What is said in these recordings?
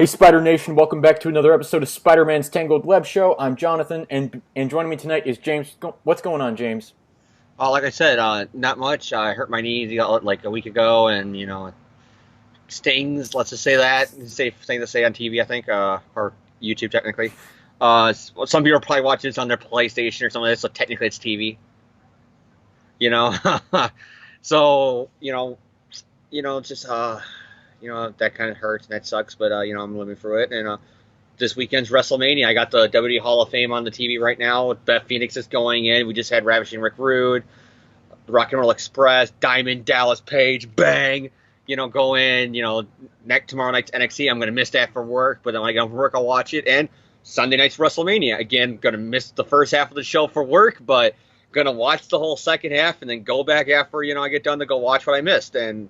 Hey Spider Nation, welcome back to another episode of Spider-Man's Tangled WebShow. I'm Jonathan, and joining me tonight is James. What's going on, James? Like I said, not much. I hurt my knee like a week ago, and stings. Let's just say that. Safe thing to say on TV, I think, or YouTube technically. Some people probably watch this on their PlayStation or something like that, so technically it's TV. You know, so just that kind of hurts and that sucks, but I'm living through it. And this weekend's WrestleMania. I got the WWE Hall of Fame on the TV right now. Beth Phoenix is going in. We just had Ravishing Rick Rude, Rock and Roll Express, Diamond Dallas Page, bang. Go in. Tomorrow night's NXT. I'm gonna miss that for work, but then when I get home from work, I'll watch it. And Sunday night's WrestleMania. Again, gonna miss the first half of the show for work, but gonna watch the whole second half and then go back after I get done to go watch what I missed. And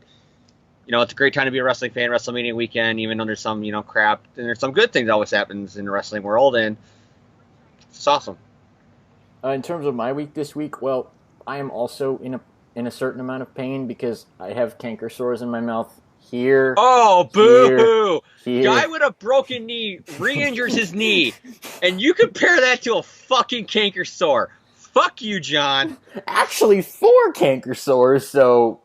it's a great time to be a wrestling fan. WrestleMania weekend, even though there's some crap, and there's some good things that always happens in the wrestling world, and it's awesome. In terms of my week this week, well, I am also in a certain amount of pain because I have canker sores in my mouth here. Oh, boo-hoo! Here. Guy with a broken knee re-injures his knee, and you compare that to a fucking canker sore. Fuck you, John. Actually, 4 canker sores, so...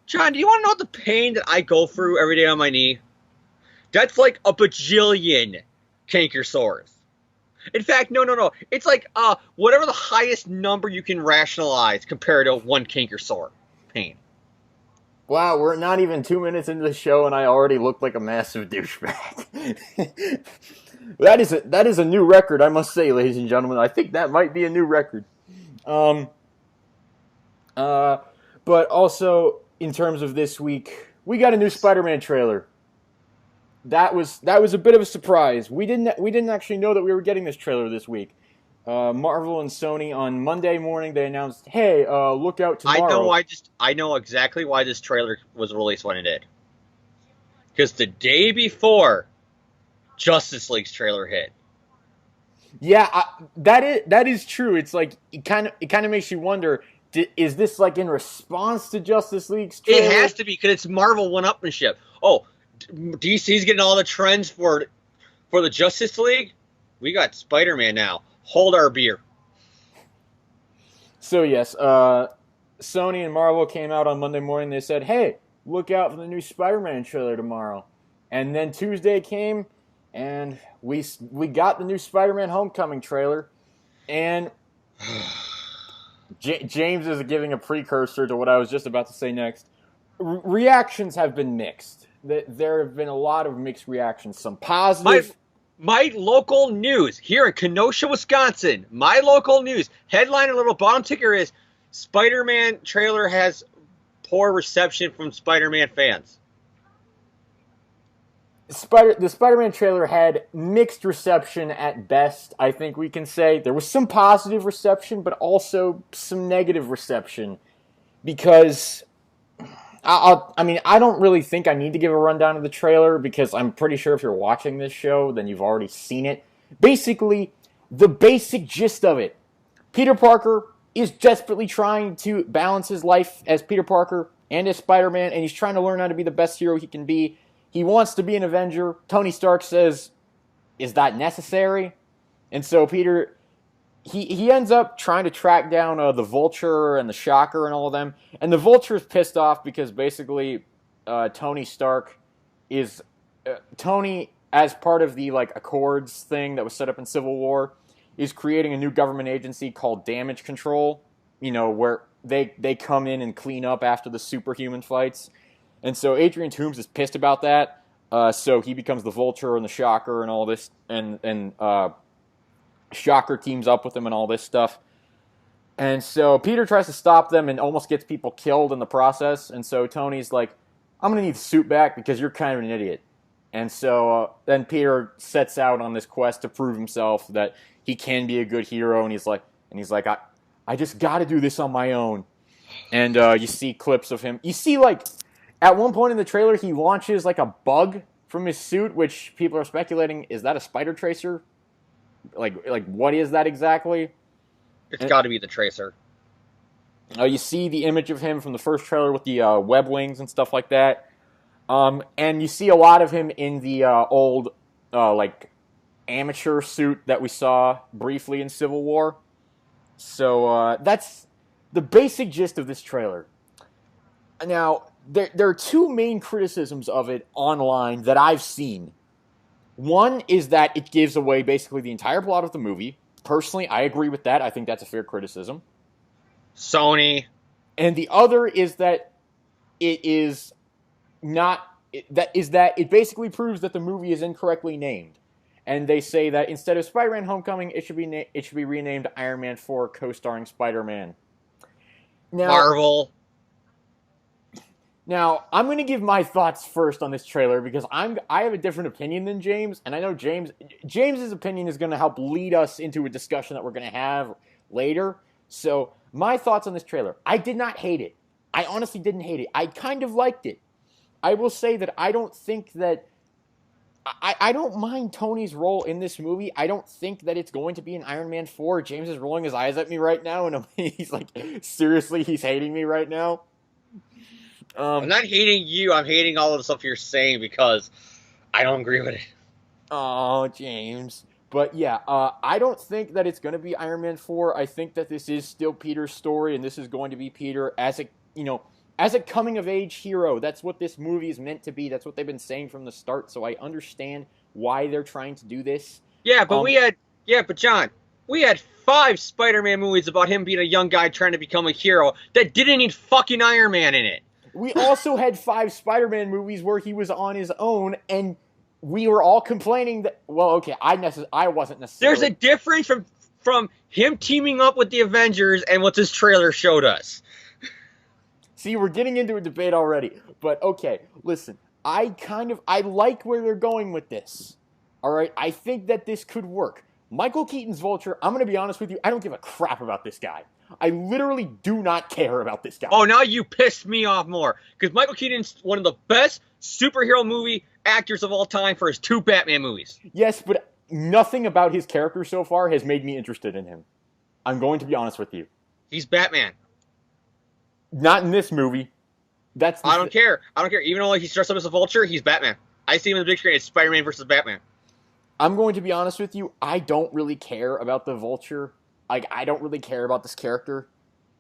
John, do you want to know the pain that I go through every day on my knee? That's like a bajillion canker sores. In fact, no. It's like whatever the highest number you can rationalize compared to one canker sore pain. Wow, we're not even 2 minutes into the show and I already look like a massive douchebag. That is a new record, I must say, ladies and gentlemen. I think that might be a new record. But also, in terms of this week, we got a new Spider-Man trailer. That was a bit of a surprise. We didn't actually know that we were getting this trailer this week. Marvel and Sony on Monday morning they announced, "Hey, look out tomorrow." I know exactly why this trailer was released when it did. Because the day before, Justice League's trailer hit. Yeah, that is true. It's like it kind of makes you wonder. Is this like in response to Justice League's trailer? It has to be, because it's Marvel one-upmanship. Oh, DC's getting all the trends for the Justice League? We got Spider-Man now. Hold our beer. So yes, Sony and Marvel came out on Monday morning. They said, "Hey, look out for the new Spider-Man trailer tomorrow." And then Tuesday came, and we got the new Spider-Man Homecoming trailer, and... James is giving a precursor to what I was just about to say next. Reactions have been mixed. There have been a lot of mixed reactions. Some positive. My local news here in Kenosha, Wisconsin. My local news headline and little bottom ticker is Spider-Man trailer has poor reception from Spider-Man fans. The Spider-Man trailer had mixed reception at best, I think we can say. There was some positive reception, but also some negative reception. Because, I don't really think I need to give a rundown of the trailer, because I'm pretty sure if you're watching this show, then you've already seen it. Basically, the basic gist of it. Peter Parker is desperately trying to balance his life as Peter Parker and as Spider-Man, and he's trying to learn how to be the best hero he can be. He wants to be an Avenger. Tony Stark says, "Is that necessary?" And so Peter, he ends up trying to track down the Vulture and the Shocker and all of them. And the Vulture is pissed off because basically Tony Stark is... Tony, as part of the Accords thing that was set up in Civil War, is creating a new government agency called Damage Control, where they come in and clean up after the superhuman fights. And so Adrian Toomes is pissed about that, so he becomes the Vulture and the Shocker and all this, and Shocker teams up with him and all this stuff. And so Peter tries to stop them and almost gets people killed in the process, and so Tony's like, "I'm going to need the suit back because you're kind of an idiot." And so then Peter sets out on this quest to prove himself that he can be a good hero, and he's like, I just got to do this on my own. And you see clips of him. You see, at one point in the trailer, he launches a bug from his suit, which people are speculating, is that a spider tracer? What is that exactly? It's got to be the Tracer. You see the image of him from the first trailer with the web wings and stuff like that. And you see a lot of him in the old, like, amateur suit that we saw briefly in Civil War. So that's the basic gist of this trailer. Now, there are two main criticisms of it online that I've seen. One is that it gives away basically the entire plot of the movie. Personally, I agree with that. I think that's a fair criticism. Sony. And the other is that it is not that it basically proves that the movie is incorrectly named. And they say that instead of Spider-Man: Homecoming, it should be renamed Iron Man 4, co-starring Spider-Man. Marvel. Now, I'm going to give my thoughts first on this trailer because I have a different opinion than James, and I know James's opinion is going to help lead us into a discussion that we're going to have later. So, my thoughts on this trailer. I did not hate it. I honestly didn't hate it. I kind of liked it. I will say that I don't think that I don't mind Tony's role in this movie. I don't think that it's going to be an Iron Man 4. James is rolling his eyes at me right now, and he's like, seriously, he's hating me right now. I'm not hating you. I'm hating all of the stuff you're saying because I don't agree with it. Oh, James. But yeah, I don't think that it's going to be Iron Man 4. I think that this is still Peter's story, and this is going to be Peter as a coming-of-age hero. That's what this movie is meant to be. That's what they've been saying from the start, so I understand why they're trying to do this. Yeah, but John, we had 5 Spider-Man movies about him being a young guy trying to become a hero that didn't need fucking Iron Man in it. We also had 5 Spider-Man movies where he was on his own, and we were all complaining that, well, okay, I wasn't necessarily... There's a difference from him teaming up with the Avengers and what this trailer showed us. See, we're getting into a debate already, but okay, listen, I like where they're going with this, all right? I think that this could work. Michael Keaton's Vulture, I'm going to be honest with you, I don't give a crap about this guy. I literally do not care about this guy. Oh, now you pissed me off more. Because Michael Keaton's one of the best superhero movie actors of all time for his 2 Batman movies. Yes, but nothing about his character so far has made me interested in him. I'm going to be honest with you. He's Batman. Not in this movie. I don't care. Even though he's dressed up as a Vulture, he's Batman. I see him in the big screen. It's Spider-Man versus Batman. I'm going to be honest with you. I don't really care about the Vulture. Like, I don't really care about this character.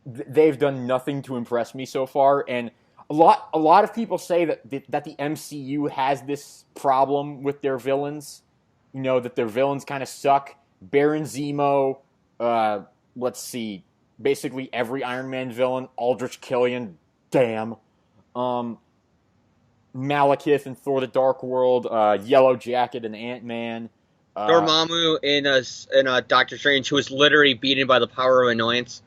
They've done nothing to impress me so far, and a lot of people say that the MCU has this problem with their villains. You know, that their villains kind of suck. Baron Zemo, let's see, basically every Iron Man villain, Aldrich Killian, damn. Malekith in Thor: The Dark World, Yellow Jacket in Ant-Man. Dormammu in Doctor Strange, who was literally beaten by the power of annoyance.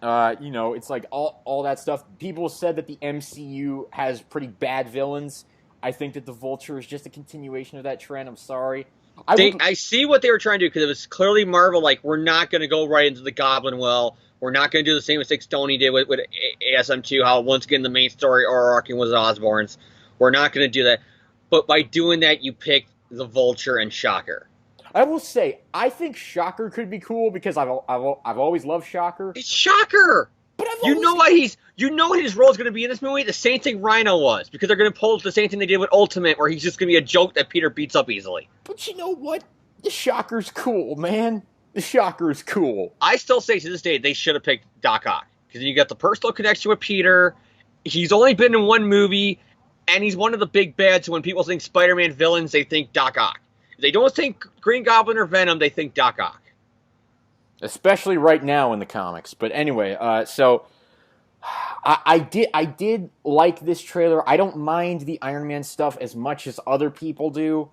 It's like all that stuff. People said that the MCU has pretty bad villains. I think that the Vulture is just a continuation of that trend. I'm sorry. I see what they were trying to do, because it was clearly Marvel, like, we're not going to go right into the Goblin well. We're not going to do the same mistake Stoney did with ASM2, how once again the main story overarching was Osborn's. We're not going to do that. But by doing that, you picked the Vulture and Shocker. I will say, I think Shocker could be cool because I've always loved Shocker. It's Shocker! But you know what his role is going to be in this movie? The same thing Rhino was, because they're going to pull the same thing they did with Ultimate, where he's just going to be a joke that Peter beats up easily. But you know what? The Shocker's cool, man. The Shocker's cool. I still say to this day they should have picked Doc Ock, because you got the personal connection with Peter. He's only been in one movie, and he's one of the big bads. So when people think Spider-Man villains, they think Doc Ock. If they don't think Green Goblin or Venom, they think Doc Ock. Especially right now in the comics. But anyway, so I did like this trailer. I don't mind the Iron Man stuff as much as other people do.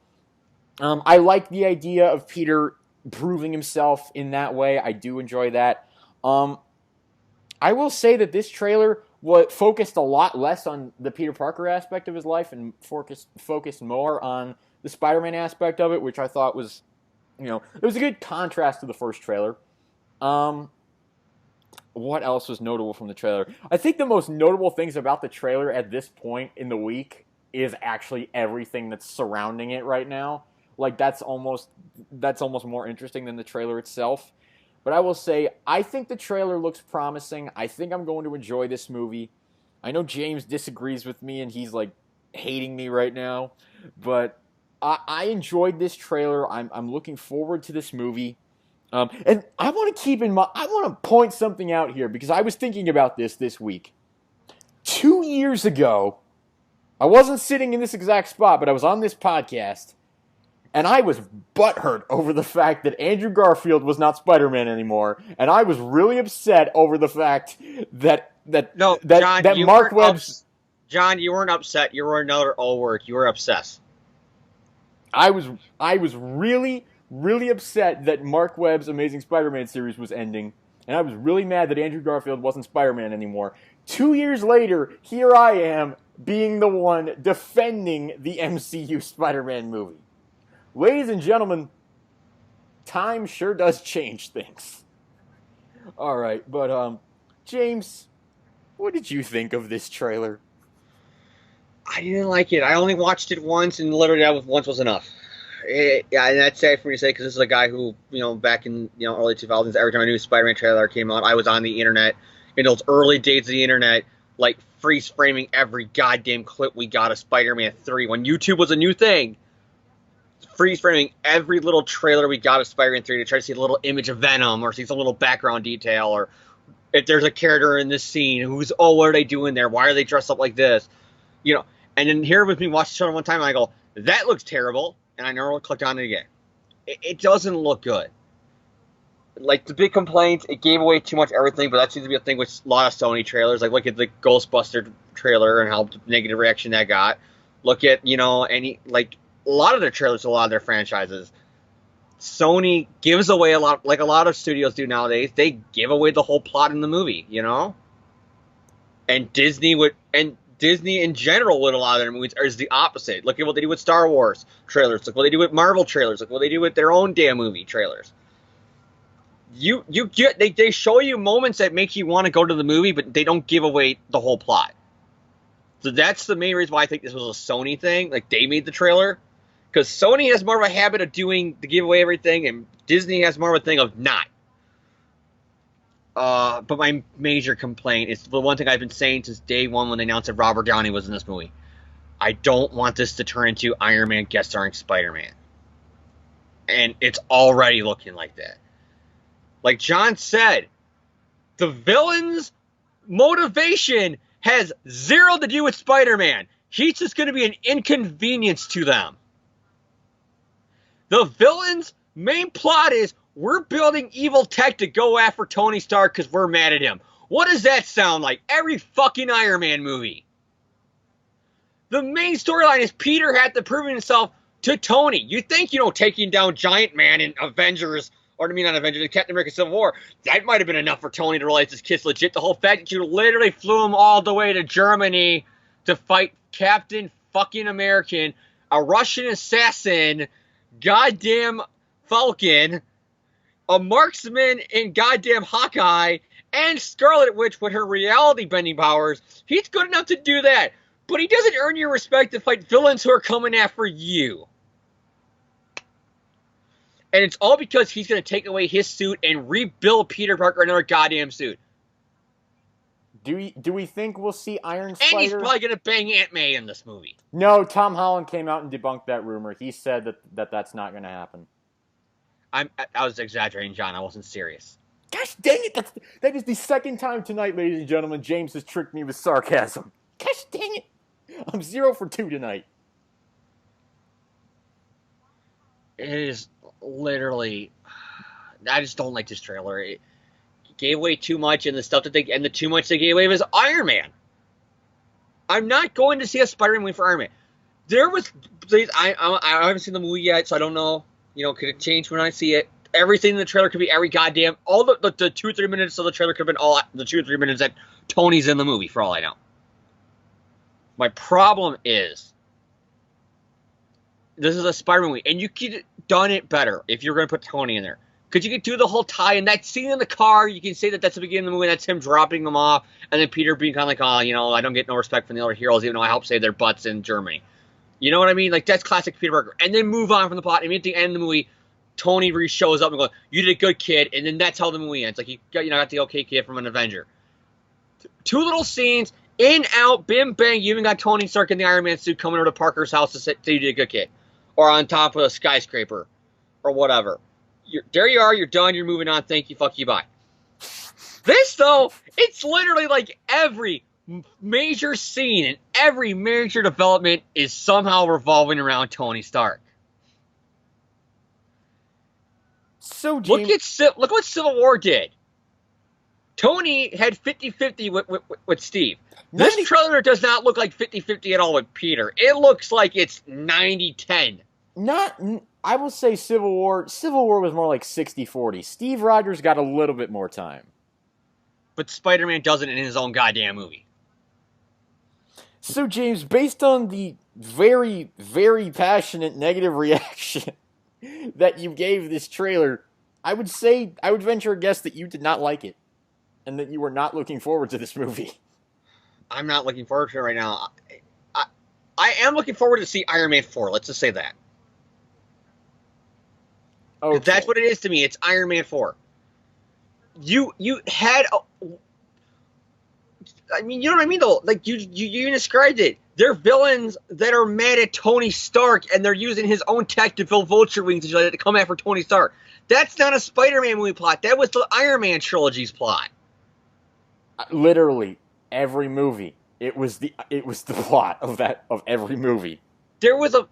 I like the idea of Peter proving himself in that way. I do enjoy that. I will say that this trailer focused a lot less on the Peter Parker aspect of his life and focused more on the Spider-Man aspect of it, which I thought was, it was a good contrast to the first trailer. What else was notable from the trailer? I think the most notable things about the trailer at this point in the week is actually everything that's surrounding it right now. Like, that's almost more interesting than the trailer itself. But I will say, I think the trailer looks promising. I think I'm going to enjoy this movie. I know James disagrees with me and he's like hating me right now, but I enjoyed this trailer. I'm looking forward to this movie. And I want to keep in mind, I want to point something out here because I was thinking about this week. 2 years ago, I wasn't sitting in this exact spot, but I was on this podcast, and I was butthurt over the fact that Andrew Garfield was not Spider-Man anymore, and I was really upset over the fact that Mark Webb's... John, you weren't upset. You were another O word. You were obsessed. I was really, really upset that Mark Webb's Amazing Spider-Man series was ending, and I was really mad that Andrew Garfield wasn't Spider-Man anymore. 2 years later, here I am being the one defending the MCU Spider-Man movie. Ladies and gentlemen, time sure does change things. All right, but James, what did you think of this trailer? I didn't like it. I only watched it once, and literally that once was enough. Yeah, and that's sad for me to say because this is a guy who, back in early 2000s, every time a new Spider-Man trailer came out, I was on the internet in those early days of the internet, like freeze framing every goddamn clip we got of Spider-Man 3 when YouTube was a new thing. Freeze framing every little trailer we got of Spider-Man 3 to try to see a little image of Venom or see some little background detail, or if there's a character in this scene what are they doing there? Why are they dressed up like this? And then here with me watching the show one time, and I go, that looks terrible, and I never clicked on it again. It doesn't look good. Like, the big complaint, it gave away too much everything, but that seems to be a thing with a lot of Sony trailers. Like, look at the Ghostbuster trailer and how negative reaction that got. Look at, a lot of their trailers to a lot of their franchises. Sony gives away a lot, like a lot of studios do nowadays. They give away the whole plot in the movie, And Disney in general with a lot of their movies is the opposite. Look at what they do with Star Wars trailers. Look what they do with Marvel trailers. Look what they do with their own damn movie trailers. They show you moments that make you want to go to the movie, but they don't give away the whole plot. So that's the main reason why I think this was a Sony thing. Like, they made the trailer. Because Sony has more of a habit of to give away everything, and Disney has more of a thing of not. But my major complaint is the one thing I've been saying since day one when they announced that Robert Downey was in this movie. I don't want this to turn into Iron Man guest starring Spider-Man. And it's already looking like that. Like John said, the villain's motivation has zero to do with Spider-Man. He's just going to be an inconvenience to them. The villain's main plot is we're building evil tech to go after Tony Stark because we're mad at him. What does that sound like? Every fucking Iron Man movie. The main storyline is Peter had to prove himself to Tony. You think, taking down Giant Man in Avengers, or I mean not Avengers, in Captain America Civil War, that might have been enough for Tony to realize this kid's legit. The whole fact that you literally flew him all the way to Germany to fight Captain fucking American, a Russian assassin, goddamn Falcon, a marksman in goddamn Hawkeye, and Scarlet Witch with her reality-bending powers. He's good enough to do that, but he doesn't earn your respect to fight villains who are coming after you. And it's all because he's going to take away his suit and rebuild Peter Parker another goddamn suit. Do we think we'll see Iron Spider? And he's probably going to bang Aunt May in this movie. No, Tom Holland came out and debunked that rumor. He said that's not going to happen. I was exaggerating, John. I wasn't serious. Gosh dang it! That is the second time tonight, ladies and gentlemen, James has tricked me with sarcasm. Gosh dang it! I'm 0 for 2 tonight. It is literally... I just don't like this trailer. It gave away too much, and the too much they gave away was Iron Man. I'm not going to see a Spider-Man movie for Iron Man. I haven't seen the movie yet, so I don't know. Could it change when I see it? Everything in the trailer could be every goddamn... All the 2 or 3 minutes of the trailer could have been all the 2 or 3 minutes that Tony's in the movie, for all I know. My problem is, this is a Spider-Man movie, and you could have done it better if you're going to put Tony in there. Because you could do the whole tie, and that scene in the car, you can say that that's the beginning of the movie, and that's him dropping them off, and then Peter being kind of like, I don't get no respect from the other heroes, even though I helped save their butts in Germany. You know what I mean? Like, that's classic Peter Parker. And then move on from the plot. And at the end of the movie, Tony shows up and goes, you did a good, kid. And then that's how the movie ends. Like, you got the okay kid from an Avenger. 2 little scenes. In, out, bim, bang. You even got Tony Stark in the Iron Man suit coming over to Parker's house to say you did a good kid. Or on top of a skyscraper. Or whatever. There you are. You're done. You're moving on. Thank you. Fuck you. Bye. This, though, it's literally like every major scene and every major development is somehow revolving around Tony Stark. So, James, look what Civil War did. Tony had 50-50 with Steve. This trailer does not look like 50-50 at all with Peter. It looks like it's 90-10. I will say Civil War was more like 60-40. Steve Rogers got a little bit more time. But Spider-Man doesn't in his own goddamn movie. So, James, based on the very, very passionate negative reaction that you gave this trailer, I would venture a guess that you did not like it. And that you were not looking forward to this movie. I'm not looking forward to it right now. I am looking forward to see Iron Man 4. Let's just say that. Okay. That's what it is to me. It's Iron Man 4. You had... I mean, you know what I mean, though? Like, you described it. They're villains that are mad at Tony Stark, and they're using his own tech to build vulture wings to come after Tony Stark. That's not a Spider-Man movie plot. That was the Iron Man trilogy's plot. Literally, every movie. It was the plot of every movie. There was a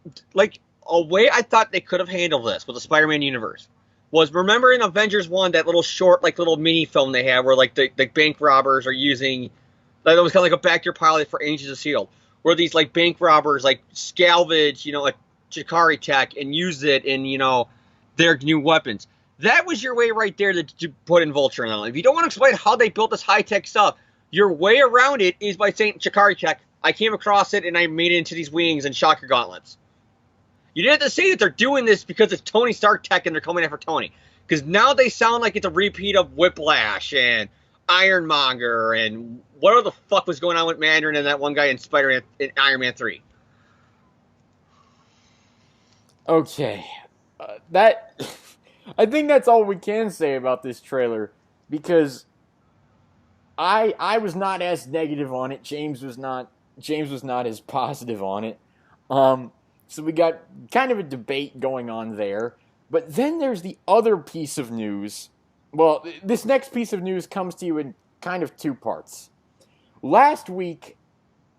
way I thought they could have handled this with the Spider-Man universe. Was, remember in Avengers 1, that little short, little mini film they have where, the bank robbers are using... That was kind of like a backdoor pilot for Agents of S.H.I.E.L.D., where these, bank robbers, salvage, a Chikari tech and use it in, their new weapons. That was your way right there to put in Vulture in. If you don't want to explain how they built this high-tech stuff, your way around it is by saying, Chikari tech, I came across it and I made it into these wings and shocker gauntlets. You didn't have to say that they're doing this because it's Tony Stark tech and they're coming after Tony. Because now they sound like it's a repeat of Whiplash and Ironmonger and whatever the fuck was going on with Mandarin and that one guy in Spider-Man in Iron Man 3. Okay. I think that's all we can say about this trailer, because I was not as negative on it. James was not as positive on it. So we got kind of a debate going on there. But then there's the other piece of news. Well, this next piece of news comes to you in kind of two parts. Last week,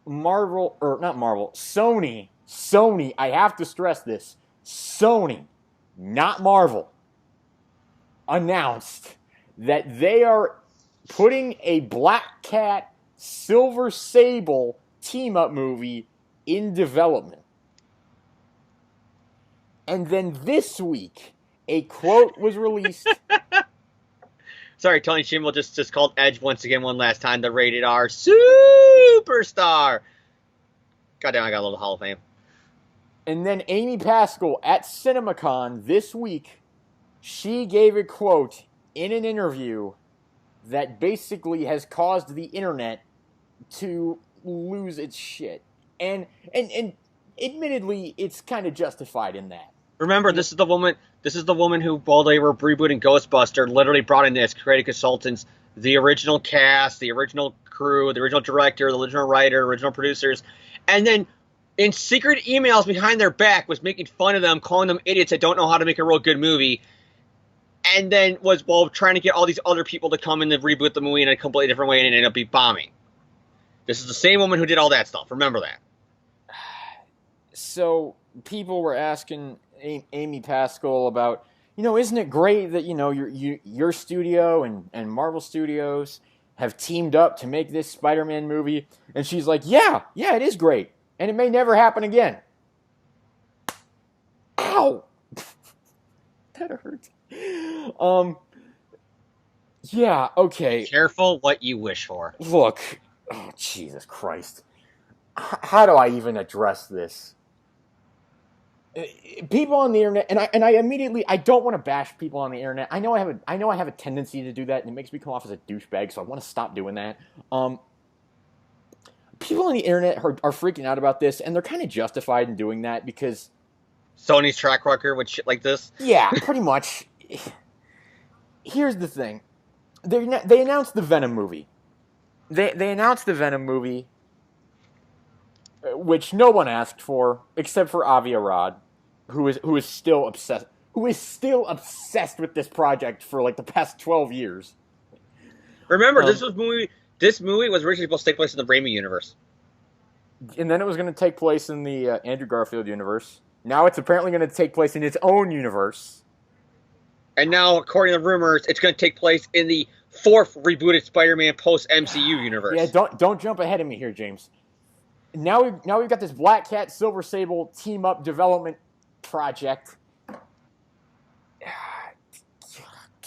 Sony, I have to stress this, Sony, not Marvel, announced that they are putting a Black Cat, Silver Sable team-up movie in development. And then this week, a quote was released. Sorry, Tony Schimmel just called Edge once again one last time the rated R superstar. Goddamn, I got a little Hall of Fame. And then Amy Pascal at CinemaCon this week, she gave a quote in an interview that basically has caused the internet to lose its shit. And admittedly, it's kind of justified in that. Remember, this is the woman who, while they were rebooting Ghostbuster, literally brought in as creative consultants the original cast, the original crew, the original director, the original writer, original producers, and then in secret emails behind their back was making fun of them, calling them idiots that don't know how to make a real good movie, and then was trying to get all these other people to come in and reboot the movie in a completely different way, and it ended up be bombing. This is the same woman who did all that stuff. Remember that. So people were asking Amy Pascal about, isn't it great that, your studio and Marvel Studios have teamed up to make this Spider-Man movie? And she's like, yeah, it is great. And it may never happen again. Ow! That hurts. Yeah, okay. Careful what you wish for. Look, oh, Jesus Christ. How do I even address this? People on the internet, and I immediately, I don't want to bash people on the internet. I know I have a tendency to do that, and it makes me come off as a douchebag, so I want to stop doing that. People on the internet are freaking out about this, and they're kind of justified in doing that because Sony's track record with shit like this. Yeah, pretty much. Here's the thing: they announced the Venom movie. They announced the Venom movie, which no one asked for except for Avi Arad, who is still obsessed. Who is still obsessed with this project for like the past 12 years. Remember, this movie was originally supposed to take place in the Raimi universe. And then it was going to take place in the Andrew Garfield universe. Now it's apparently going to take place in its own universe. And now, according to rumors, it's going to take place in the 4th rebooted Spider-Man post-MCU universe. Yeah, don't jump ahead of me here, James. Now we've got this Black Cat Silver Sable team up development project.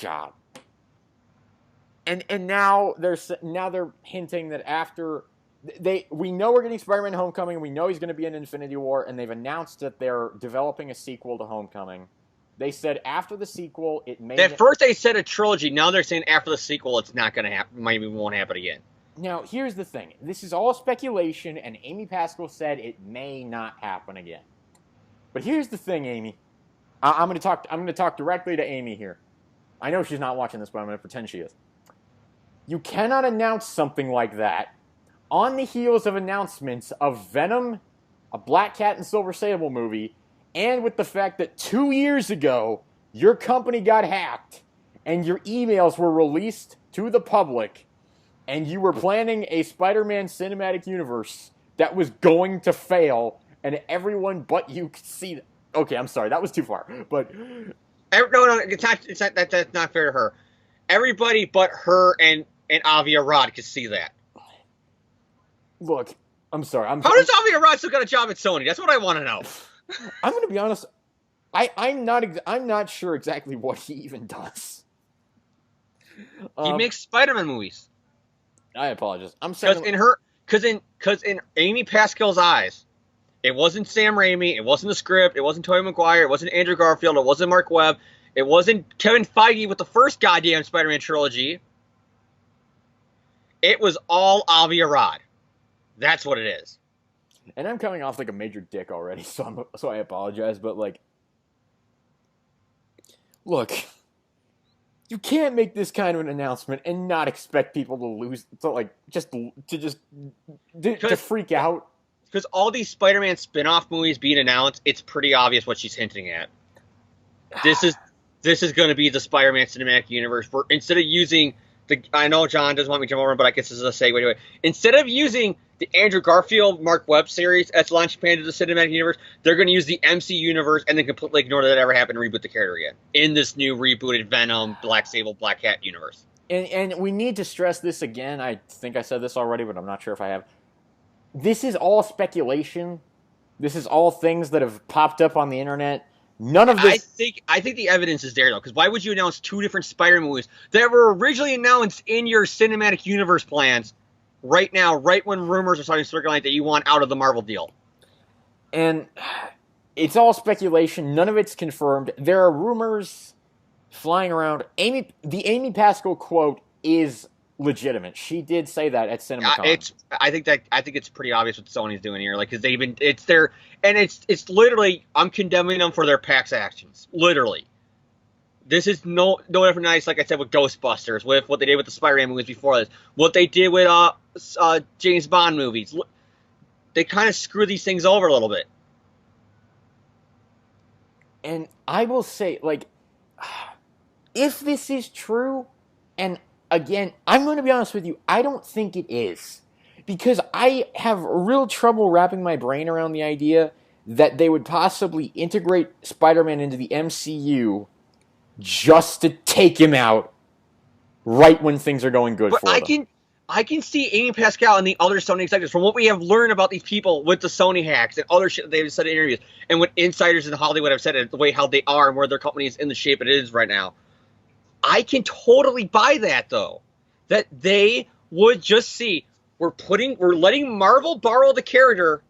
God. And now they're hinting that after we know we're getting Spider-Man Homecoming, we know he's going to be in Infinity War, and they've announced that they're developing a sequel to Homecoming. They said after the sequel, it may. At first they said a trilogy. Now they're saying after the sequel, it's not going to happen. Maybe won't happen again. Now here's the thing: this is all speculation, and Amy Pascal said it may not happen again. But here's the thing, Amy. I'm going to talk directly to Amy here. I know she's not watching this, but I'm going to pretend she is. You cannot announce something like that on the heels of announcements of Venom, a Black Cat and Silver Sable movie, and with the fact that 2 years ago, your company got hacked, and your emails were released to the public, and you were planning a Spider-Man cinematic universe that was going to fail, and everyone but you could see that. Okay, I'm sorry, that was too far, but... No, that's not fair to her. Everybody but her and Avi Arad could see that. Look, I'm sorry. How does Avi Arad still got a job at Sony? That's what I want to know. I'm going to be honest. I'm not sure exactly what he even does. He makes Spider-Man movies. I apologize. I'm saying because in Amy Pascal's eyes, it wasn't Sam Raimi, it wasn't the script, it wasn't Tobey Maguire, it wasn't Andrew Garfield, it wasn't Mark Webb, it wasn't Kevin Feige with the first goddamn Spider-Man trilogy. It was all Avi Arad. That's what it is. And I'm coming off like a major dick already, so I apologize, but like, look, you can't make this kind of an announcement and not expect people to freak out. Because all these Spider-Man spin-off movies being announced, it's pretty obvious what she's hinting at. This is going to be the Spider-Man cinematic universe. Where instead of using I know John doesn't want me to jump over, but I guess this is a segue anyway. Instead of using the Andrew Garfield, Mark Webb series as launching pad to the cinematic universe, they're going to use the MC universe and then completely ignore that ever happened and reboot the character again in this new rebooted Venom, Black Sable, Black Cat universe. And we need to stress this again. I think I said this already, but I'm not sure if I have. This is all speculation. This is all things that have popped up on the internet. None of this. I think the evidence is there though, because why would you announce two different Spider-Man movies that were originally announced in your cinematic universe plans right now, right when rumors are starting to circulate that you want out of the Marvel deal? And it's all speculation. None of it's confirmed. There are rumors flying around. The Amy Pascal quote is legitimate. She did say that at CinemaCon. I think it's pretty obvious what Sony's doing here. Like, because it's literally, I'm condemning them for their PAX actions. Literally, this is no different nice. Like I said with Ghostbusters, with what they did with the Spider-Man movies before this, what they did with James Bond movies. They kind of screw these things over a little bit. And I will say, like, if this is true, and again, I'm going to be honest with you, I don't think it is. Because I have real trouble wrapping my brain around the idea that they would possibly integrate Spider-Man into the MCU just to take him out right when things are going good for them. I can see Amy Pascal and the other Sony executives, from what we have learned about these people with the Sony hacks and other shit they've said in interviews, and what insiders in Hollywood have said, the way how they are and where their company is in the shape it is right now. I can totally buy that, though. That they would just see, we're letting Marvel borrow the character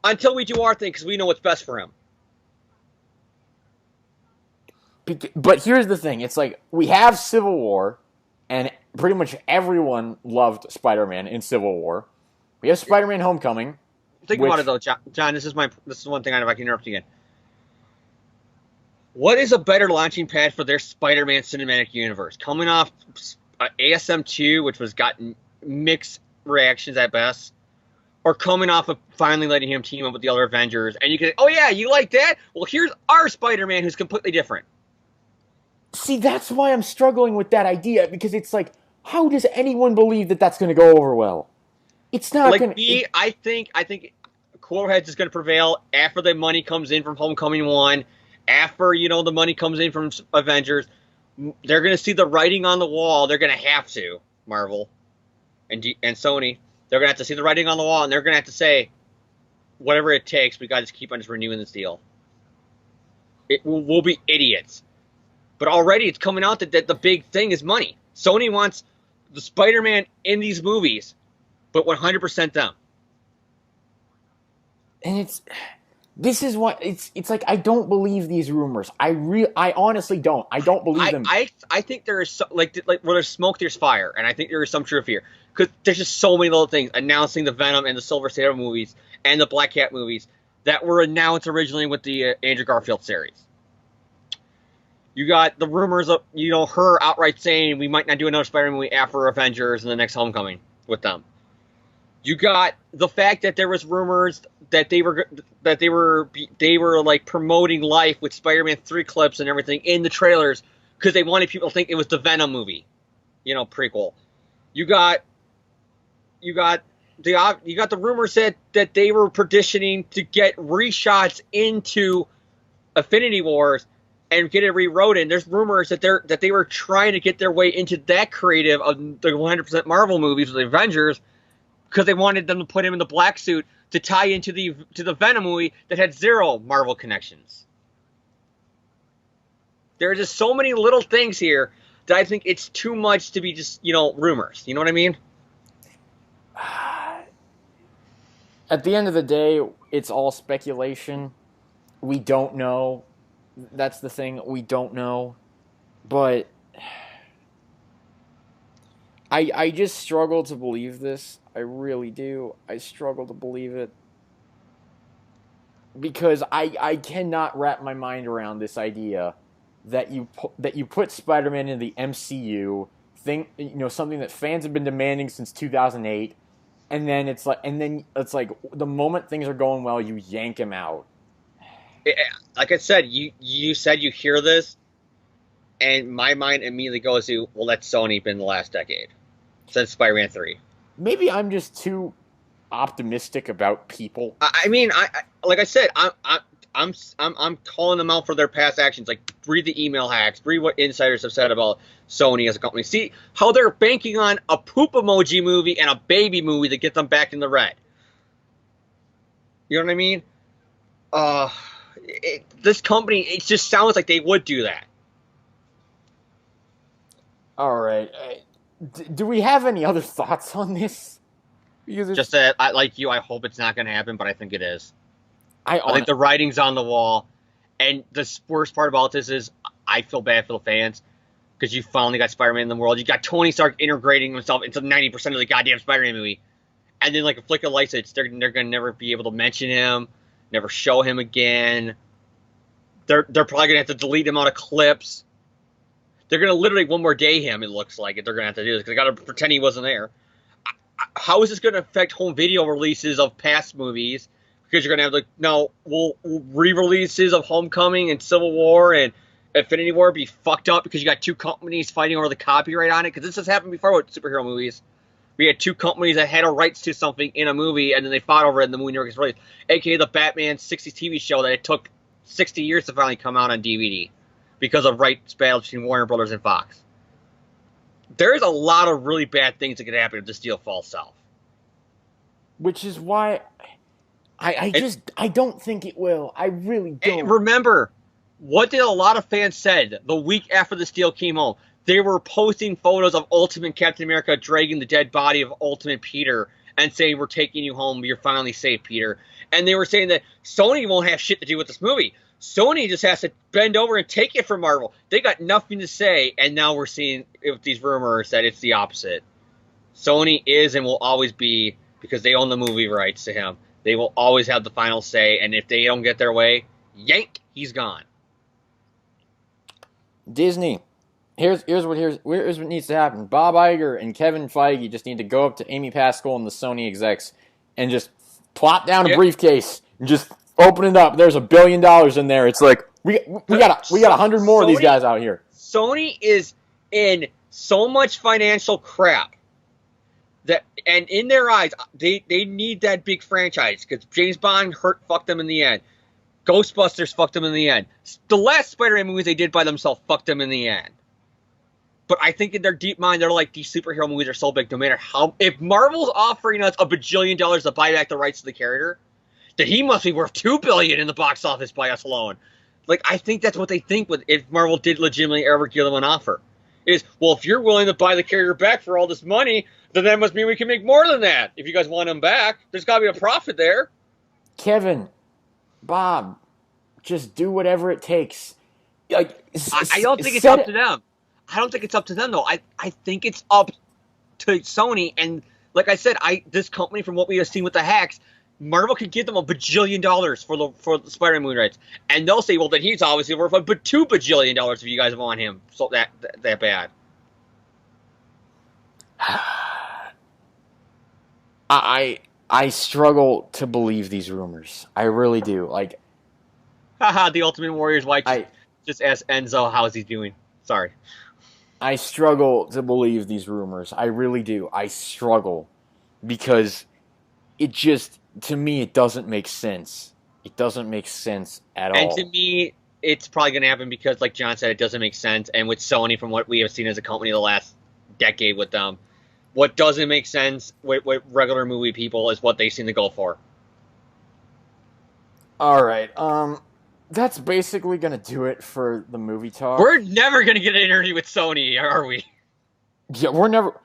until we do our thing, because we know what's best for him. But here's the thing. It's like, we have Civil War, and pretty much everyone loved Spider-Man in Civil War. We have Spider-Man Homecoming. Think about it, though, John. This is one thing, if I can interrupt you again. What is a better launching pad for their Spider-Man cinematic universe? Coming off ASM 2, which was gotten mixed reactions at best, or coming off of finally letting him team up with the other Avengers, and you can, oh yeah, you like that? Well, here's our Spider-Man who's completely different. See, that's why I'm struggling with that idea, because it's like, how does anyone believe that that's going to go over well? It's not going to. I think Cooler Heads is going to prevail after the money comes in from Homecoming 1, after, the money comes in from Avengers. They're going to see the writing on the wall. They're going to have to, Marvel and Sony. They're going to have to see the writing on the wall, and they're going to have to say, whatever it takes, we got to keep on just renewing this deal. We'll be idiots. But already it's coming out that the big thing is money. Sony wants the Spider-Man in these movies, but 100% them. And this is what it's like. I don't believe these rumors. I honestly don't. I don't believe them. I think there is like where there's smoke, there's fire, and I think there is some truth here because there's just so many little things announcing the Venom and the Silver Sable movies and the Black Cat movies that were announced originally with the Andrew Garfield series. You got the rumors of her outright saying we might not do another Spider-Man movie after Avengers and the next Homecoming with them. You got the fact that there was rumors that they were like promoting Life with Spider-Man 3 clips and everything in the trailers because they wanted people to think it was the Venom movie, prequel. You got the rumors that they were petitioning to get reshots into Infinity Wars and get it rewrote in. There's rumors that they were trying to get their way into that creative of the 100% Marvel movies with the Avengers because they wanted them to put him in the black suit to tie into the Venom movie that had zero Marvel connections. There are just so many little things here that I think it's too much to be just, rumors. You know what I mean? At the end of the day, it's all speculation. We don't know. That's the thing. We don't know. But I just struggle to believe this. I really do. I struggle to believe it. Because I cannot wrap my mind around this idea that you put Spider-Man in the MCU thing, something that fans have been demanding since 2008, and then it's like the moment things are going well, you yank him out. Like I said, you said you hear this, and my mind immediately goes to, well, that's Sony been the last decade since Spider-Man 3. Maybe I'm just too optimistic about people. I mean, like I said, I'm calling them out for their past actions. Like, read the email hacks, read what insiders have said about Sony as a company. See how they're banking on a poop emoji movie and a baby movie to get them back in the red. You know what I mean? This company, it just sounds like they would do that. All right. Do we have any other thoughts on this? Just that, like you, I hope it's not going to happen, but I think it is. I think the writing's on the wall. And the worst part about this is I feel bad for the fans because you finally got Spider-Man in the world. You got Tony Stark integrating himself into 90% of the goddamn Spider-Man movie. And then, like a flick of lights, they're going to never be able to mention him, never show him again. They're probably going to have to delete him out of clips. They're going to literally one more day him, it looks like, if they're going to have to do this, because they got to pretend he wasn't there. How is this going to affect home video releases of past movies? Because you're going to have, will re-releases of Homecoming and Civil War and Infinity War be fucked up because you got two companies fighting over the copyright on it? Because this has happened before with superhero movies. We had two companies that had a rights to something in a movie, and then they fought over it, and the movie never gets released. A.k.a. the Batman 60s TV show that it took 60 years to finally come out on DVD because of rights battles between Warner Brothers and Fox. There's a lot of really bad things that could happen if this deal falls south. Which is why I don't think it will. I really don't. And remember, what did a lot of fans said the week after this deal came home? They were posting photos of Ultimate Captain America dragging the dead body of Ultimate Peter and saying, we're taking you home, you're finally safe, Peter. And they were saying that Sony won't have shit to do with this movie. Sony just has to bend over and take it from Marvel. They got nothing to say, and now we're seeing with these rumors that it's the opposite. Sony is and will always be, because they own the movie rights to him, they will always have the final say, and if they don't get their way, yank, he's gone. Disney. Here's what needs to happen. Bob Iger and Kevin Feige just need to go up to Amy Pascal and the Sony execs and just plop down a briefcase and just open it up. There's $1 billion in there. It's like we got 100 more of these guys out here. Sony is in so much financial crap that, and in their eyes, they need that big franchise because James Bond fucked them in the end. Ghostbusters fucked them in the end. The last Spider-Man movies they did by themselves fucked them in the end. But I think in their deep mind, they're like, these superhero movies are so big, no matter how... If Marvel's offering us $1 bajillion to buy back the rights to the character, then he must be worth $2 billion in the box office by us alone. Like, I think that's what they think with if Marvel did legitimately ever give them an offer. Is, well, if you're willing to buy the character back for all this money, then that must mean we can make more than that. If you guys want him back, there's got to be a profit there. Kevin, Bob, just do whatever it takes. Like, I don't think it's up to them. I don't think it's up to them, though. I think it's up to Sony. And like I said, this company, from what we have seen with the hacks, Marvel could give them $1 bajillion for the Spider-Man movie rights. And they'll say, well, then he's obviously worth $2 bajillion if you guys want him so that bad. I struggle to believe these rumors. I really do. Like, Haha, the Ultimate Warrior's wife just asked Enzo how's he doing. Sorry. I struggle to believe these rumors. I really do. I struggle because it just, to me, it doesn't make sense. It doesn't make sense at all. And to me, it's probably going to happen because, like John said, it doesn't make sense. And with Sony, from what we have seen as a company the last decade with them, what doesn't make sense with regular movie people is what they seem to go for. All right. That's basically going to do it for the movie talk. We're never going to get an interview with Sony, are we? Yeah, we're never...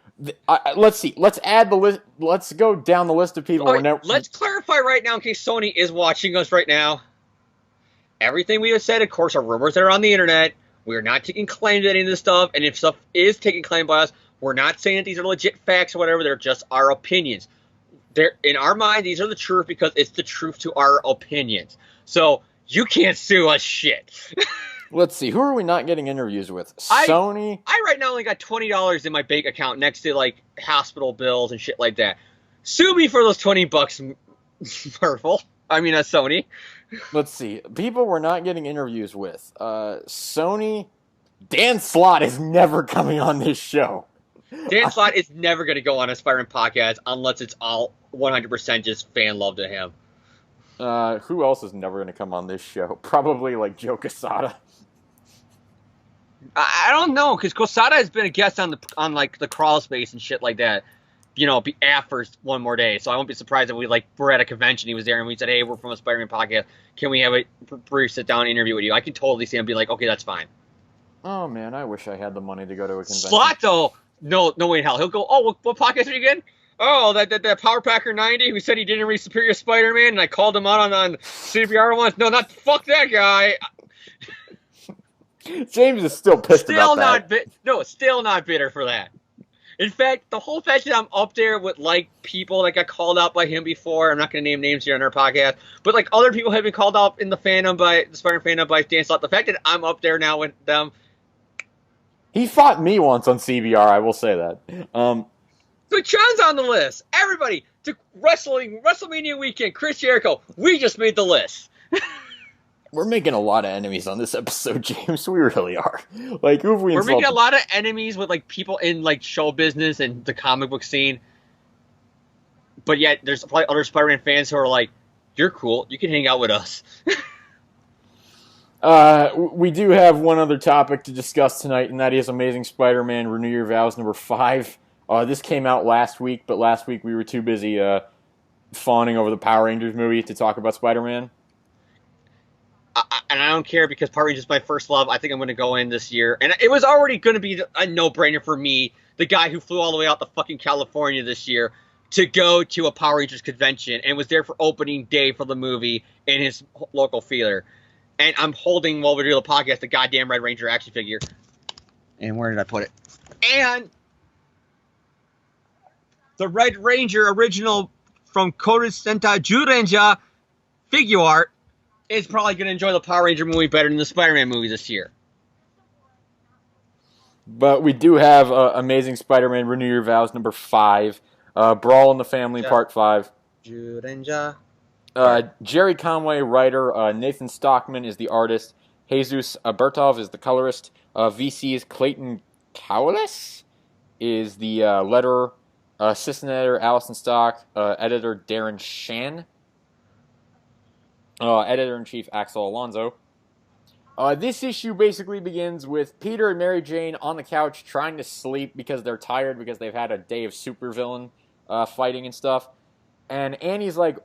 let's see. Let's add the list. Let's go down the list of people. Right, let's clarify right now in case Sony is watching us right now. Everything we have said, of course, are rumors that are on the internet. We're not taking claim to any of this stuff. And if stuff is taken claim by us, we're not saying that these are legit facts or whatever. They're just our opinions. In our mind, these are the truth because it's the truth to our opinions. So... you can't sue us shit. Let's see. Who are we not getting interviews with? Sony? I right now only got $20 in my bank account next to, like, hospital bills and shit like that. Sue me for those $20, Marvel. I mean, Sony. Let's see. People we're not getting interviews with. Sony. Dan Slott is never coming on this show. Dan Slott is never going to go on a Spider-Man podcast unless it's all 100% just fan love to him. Who else is never going to come on this show? Probably, like, Joe Quesada. I don't know, because Quesada has been a guest on the crawl space and shit like that. You know, after one more day. So I won't be surprised if we're at a convention, he was there, and we said, hey, we're from a Spider-Man podcast. Can we have a brief sit-down interview with you? I can totally see him be like, okay, that's fine. Oh, man, I wish I had the money to go to a convention. Slot, though, no way in hell. He'll go, oh, what podcast are you again? Oh, that Power Packer 90 who said he didn't read Superior Spider-Man, and I called him out on CBR once. No, fuck that guy. James is still pissed about that. Still not bitter for that. In fact, the whole fact that I'm up there with, like, people that got called out by him before, I'm not going to name names here on our podcast, but, like, other people have been called out in the fandom the Spider-Man fandom by Dan Slott. The fact that I'm up there now with them. He fought me once on CBR, I will say that. So John's on the list. Everybody to WrestleMania weekend. Chris Jericho. We just made the list. We're making a lot of enemies on this episode, James. We really are. Like, who have we insulted? We're making a lot of enemies with, like, people in, like, show business and the comic book scene. But yet, there's probably other Spider-Man fans who are like, "You're cool. You can hang out with us." We do have one other topic to discuss tonight, and that is Amazing Spider-Man Renew Your Vows #5. This came out last week, but last week we were too busy fawning over the Power Rangers movie to talk about Spider-Man. And I don't care because Power Rangers is my first love. I think I'm going to go in this year. And it was already going to be a no-brainer for me, the guy who flew all the way out to fucking California this year, to go to a Power Rangers convention and was there for opening day for the movie in his local theater. And I'm holding, while we're doing the podcast, the goddamn Red Ranger action figure. And where did I put it? And the Red Ranger original from Kodo Sentai Jurenja figure art is probably going to enjoy the Power Ranger movie better than the Spider-Man movie this year. But we do have Amazing Spider-Man Renew Your Vows #5. Brawl in the Family Part 5. Jurenja. Jerry Conway, writer. Nathan Stockman is the artist. Jesus Bertov is the colorist. VC's Clayton Cowles is the letterer. Assistant editor Allison Stock. Editor Darren Shan. Editor-in-chief Axel Alonso. This issue basically begins with Peter and Mary Jane on the couch trying to sleep because they're tired because they've had a day of supervillain fighting and stuff. And Annie's like,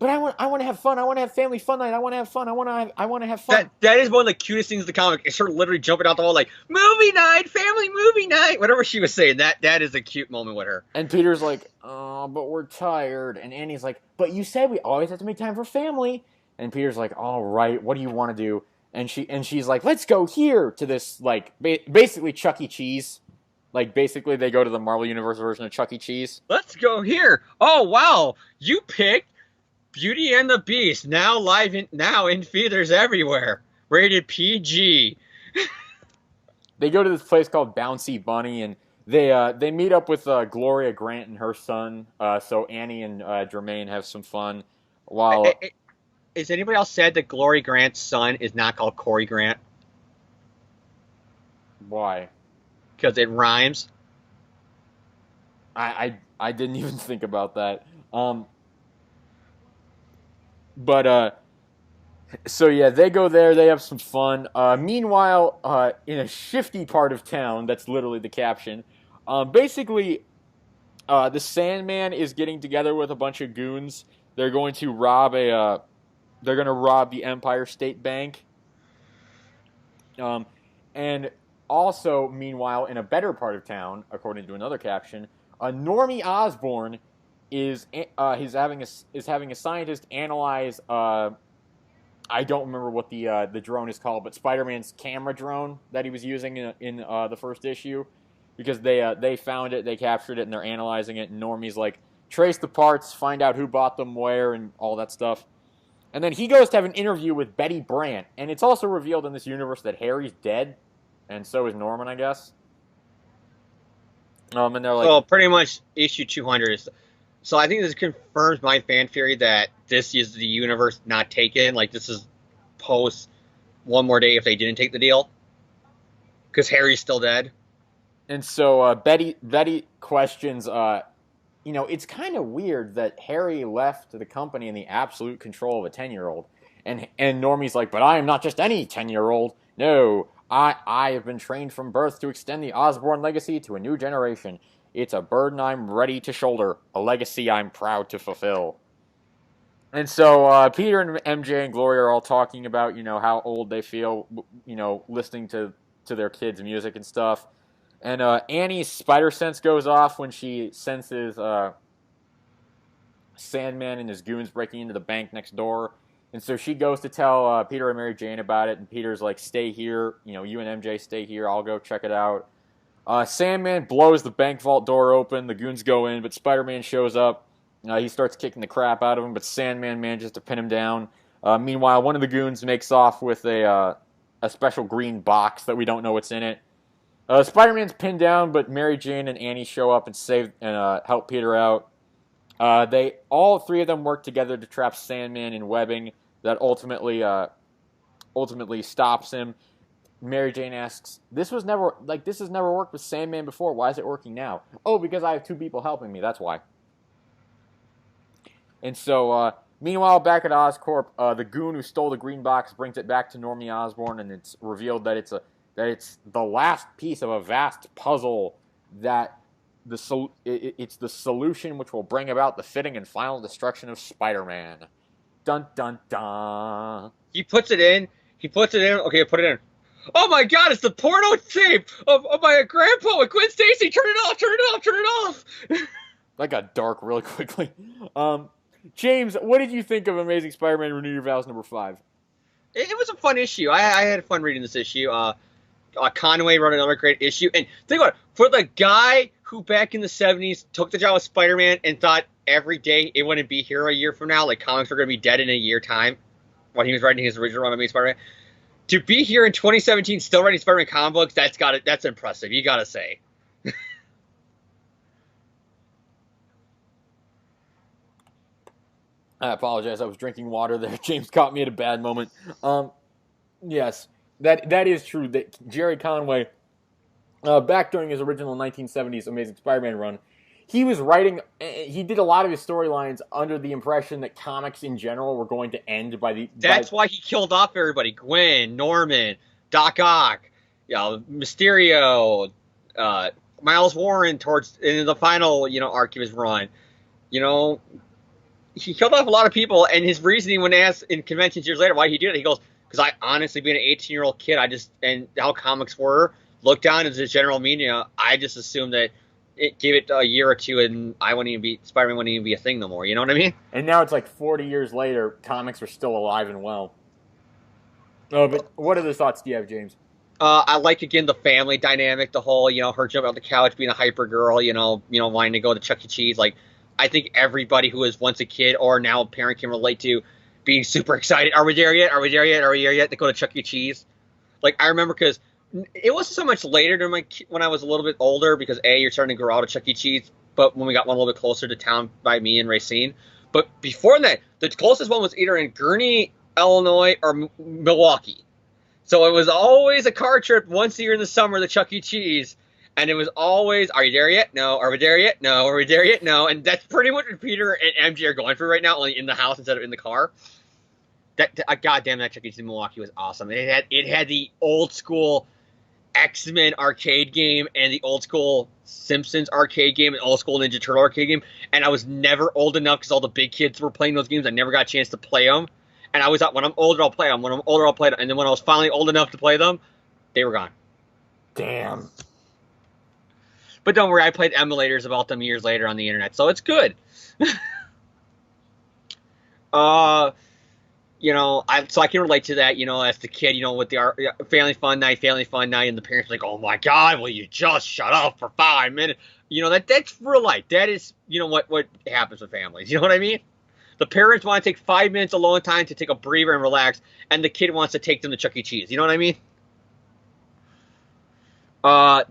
but I want to have fun. I want to have family fun night. I want to have fun. I want to have fun. That is one of the cutest things in the comic. It's her literally jumping out the wall like, movie night, family movie night, whatever she was saying. That is a cute moment with her. And Peter's like, oh, but we're tired. And Annie's like, but you said we always have to make time for family. And Peter's like, all right, what do you want to do? And she's like, let's go here to this, like, basically Chuck E. Cheese. Like, basically they go to the Marvel Universe version of Chuck E. Cheese. Let's go here. Oh, wow. You picked Beauty and the Beast, now in theaters everywhere. Rated PG. They go to this place called Bouncy Bunny, and they meet up with Gloria Grant and her son. So Annie and Jermaine have some fun. While is anybody else said that Gloria Grant's son is not called Corey Grant? Why? Because it rhymes. I didn't even think about that. But so yeah, they go there. They have some fun. Meanwhile, in a shifty part of town, that's literally the caption. Basically, the Sandman is getting together with a bunch of goons. They're going to rob the Empire State Bank. And also, meanwhile, in a better part of town, according to another caption, Normie Osborn is having a scientist analyze. I don't remember what the drone is called, but Spider-Man's camera drone that he was using in the first issue, because they found it, they captured it, and they're analyzing it. And Normie's like, trace the parts, find out who bought them where, and all that stuff. And then he goes to have an interview with Betty Brant, and it's also revealed in this universe that Harry's dead, and so is Norman, I guess. And they're like, well, pretty much issue 200 is. So I think this confirms my fan theory that this is the universe not taken. Like, this is post One More Day if they didn't take the deal, because Harry's still dead. And so Betty questions. It's kind of weird that Harry left the company in the absolute control of a 10-year-old. And Normie's like, but I am not just any 10-year-old. No, I have been trained from birth to extend the Osborn legacy to a new generation. It's a burden I'm ready to shoulder, a legacy I'm proud to fulfill. And so Peter and MJ and Gloria are all talking about, how old they feel, listening to their kids' music and stuff. And Annie's spider sense goes off when she senses Sandman and his goons breaking into the bank next door. And so she goes to tell Peter and Mary Jane about it, and Peter's like, stay here, you and MJ stay here, I'll go check it out. Sandman blows the bank vault door open, the goons go in, but Spider-Man shows up. He starts kicking the crap out of him, but Sandman manages to pin him down. Meanwhile, one of the goons makes off with a special green box that we don't know what's in it. Spider-Man's pinned down, but Mary Jane and Annie show up and help Peter out. All three of them work together to trap Sandman in webbing that ultimately stops him. Mary Jane asks, this has never worked with Sandman before. Why is it working now? Oh, because I have two people helping me. That's why. And so, meanwhile, back at Oscorp, the goon who stole the green box brings it back to Normie Osborn, and it's revealed that it's the last piece of a vast puzzle that it's the solution which will bring about the fitting and final destruction of Spider-Man. Dun dun dun. He puts it in. Okay, put it in. Oh my God! It's the porno tape of my grandpa with Gwen Stacy. Turn it off. That got dark really quickly. James, what did you think of Amazing Spider-Man: Renew Your Vows #5? It was a fun issue. I had fun reading this issue. Conway wrote another great issue. And think about it. For the guy who back in the 70s took the job of Spider-Man and thought every day it wouldn't be here a year from now, like comics were going to be dead in a year time when he was writing his original run of Amazing Spider-Man, to be here in 2017 still writing Spider-Man comic books, that's impressive. You got to say. I apologize. I was drinking water there. James caught me at a bad moment. Yes, that is true. That Jerry Conway, back during his original 1970s Amazing Spider-Man run, he was writing. He did a lot of his storylines under the impression that comics in general were going to end by the. That's why he killed off everybody: Gwen, Norman, Doc Ock, Mysterio, Miles Warren towards in the final arc of his run. He killed off a lot of people, and his reasoning when asked in conventions years later why he did it, he goes, because I honestly, being an 18-year-old kid, and how comics were looked down as the general media, I just assumed that it gave it a year or two, and Spider-Man wouldn't even be a thing no more. You know what I mean? And now it's like 40 years later, comics are still alive and well. Oh, but what other thoughts do you have, James? I like, again, the family dynamic, the whole, her jumping off the couch, being a hyper girl, wanting to go to Chuck E. Cheese. Like, I think everybody who was once a kid or now a parent can relate to being super excited. Are we there yet? Are we there yet? Are we there yet? To go to Chuck E. Cheese. Like, I remember because it wasn't so much later than when I was a little bit older because, A, you're starting to grow out of Chuck E. Cheese, but when we got one a little bit closer to town by me and Racine. But before that, the closest one was either in Gurnee, Illinois, or Milwaukee. So it was always a car trip once a year in the summer to Chuck E. Cheese. And it was always, are you there yet? No. Are we there yet? No. Are we there yet? No. And that's pretty much what Peter and MJ are going through right now, only in the house instead of in the car. Goddamn, that Chuck E. Cheese in Milwaukee was awesome. It had the old school X-Men arcade game and the old school Simpsons arcade game and old school Ninja Turtle arcade game. And I was never old enough because all the big kids were playing those games. I never got a chance to play them. And I always thought, when I'm older, I'll play them. When I'm older, I'll play them. And then when I was finally old enough to play them, they were gone. Damn. But don't worry, I played emulators about them years later on the internet, so it's good. So I can relate to that, as the kid, with the family fun night, and the parents are like, oh my God, will you just shut up for 5 minutes? That's real life. That is, what happens with families. You know what I mean? The parents want to take 5 minutes alone time to take a breather and relax, and the kid wants to take them to Chuck E. Cheese. You know what I mean? I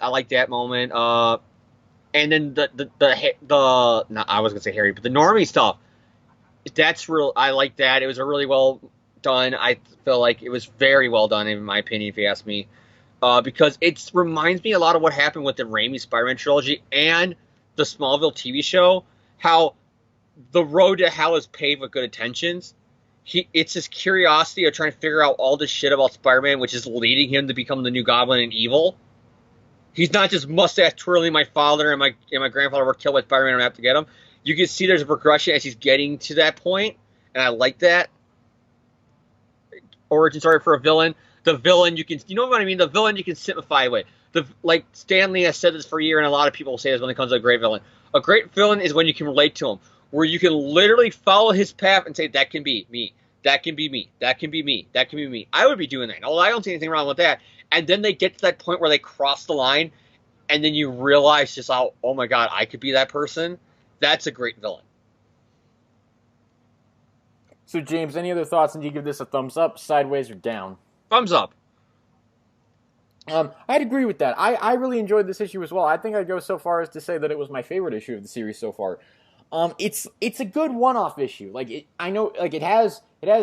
like that moment. And then I was gonna say Harry, but the Normie stuff. That's real. I like that. It was a really well done. I feel like it was very well done, in my opinion, if you ask me. Because it reminds me a lot of what happened with the Raimi Spider-Man trilogy and the Smallville TV show. How the road to hell is paved with good intentions. It's his curiosity of trying to figure out all this shit about Spider-Man, which is leading him to become the new Goblin and evil. He's not just mustache twirling, my father and my grandfather were killed by Spider-Man and I have to get him. You can see there's a progression as he's getting to that point, and I like that. Origin story for a villain. The villain, you know what I mean? The villain you can simplify with. Like Stan Lee has said this for a year, and a lot of people say this when it comes to a great villain. A great villain is when you can relate to him, where you can literally follow his path and say, that can be me. That can be me. That can be me. That can be me. I would be doing that. Although I don't see anything wrong with that. And then they get to that point where they cross the line, and then you realize just how, oh my God, I could be that person. That's a great villain. So, James, any other thoughts? And do you give this a thumbs up, sideways, or down? Thumbs up. I'd agree with that. I really enjoyed this issue as well. I think I'd go so far as to say that it was my favorite issue of the series so far. It's a good one-off issue. I know it has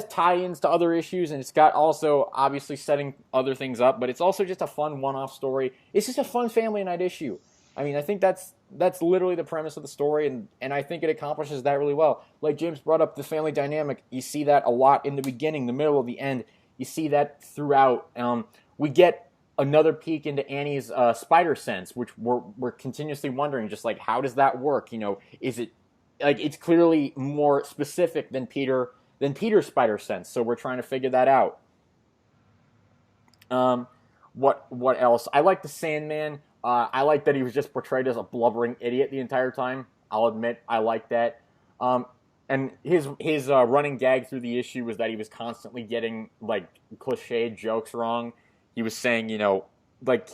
tie-ins to other issues, and it's got also obviously setting other things up, but it's also just a fun one-off story. It's just a fun family night issue. I mean, I think that's literally the premise of the story, and I think it accomplishes that really well. Like James brought up the family dynamic, you see that a lot in the beginning, the middle, the end. You see that throughout. We get another peek into Annie's spider sense, which we're continuously wondering, just like, how does that work? Is it like it's clearly more specific than Peter's spider sense, so we're trying to figure that out. What else? I like the Sandman. I like that he was just portrayed as a blubbering idiot the entire time. I'll admit I like that. And his running gag through the issue was that he was constantly getting like cliched jokes wrong. He was saying, like